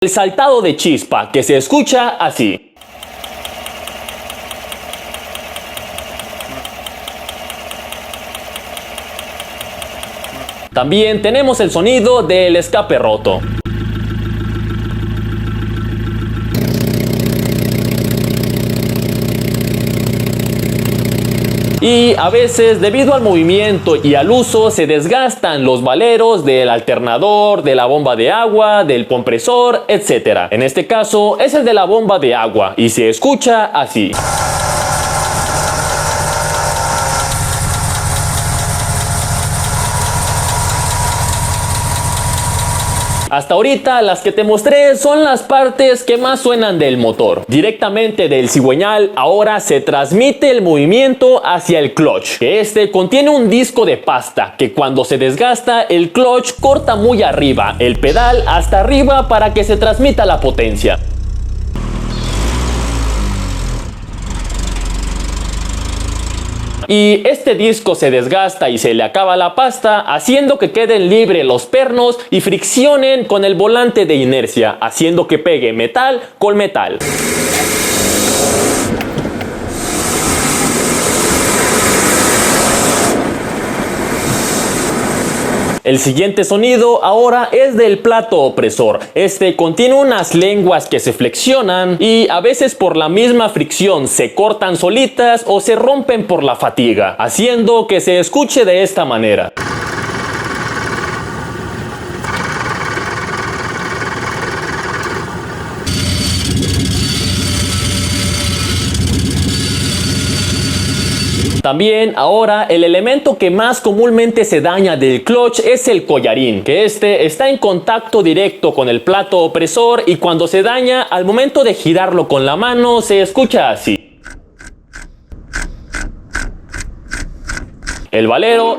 El saltado de chispa, que se escucha así. También tenemos el sonido del escape roto. Y a veces, debido al movimiento y al uso, se desgastan los valeros del alternador, de la bomba de agua, del compresor, etc. En este caso es el de la bomba de agua y se escucha así. Hasta ahorita las que te mostré son las partes que más suenan del motor. Directamente del cigüeñal ahora se transmite el movimiento hacia el clutch, que este contiene un disco de pasta que cuando se desgasta el clutch corta muy arriba el pedal hasta arriba para que se transmita la potencia. Y este disco se desgasta y se le acaba la pasta, haciendo que queden libres los pernos y friccionen con el volante de inercia, haciendo que pegue metal con metal. El siguiente sonido ahora es del plato opresor. Este contiene unas lenguas que se flexionan y a veces por la misma fricción se cortan solitas o se rompen por la fatiga, haciendo que se escuche de esta manera. También ahora el elemento que más comúnmente se daña del clutch es el collarín, que este está en contacto directo con el plato opresor y cuando se daña al momento de girarlo con la mano se escucha así. El valero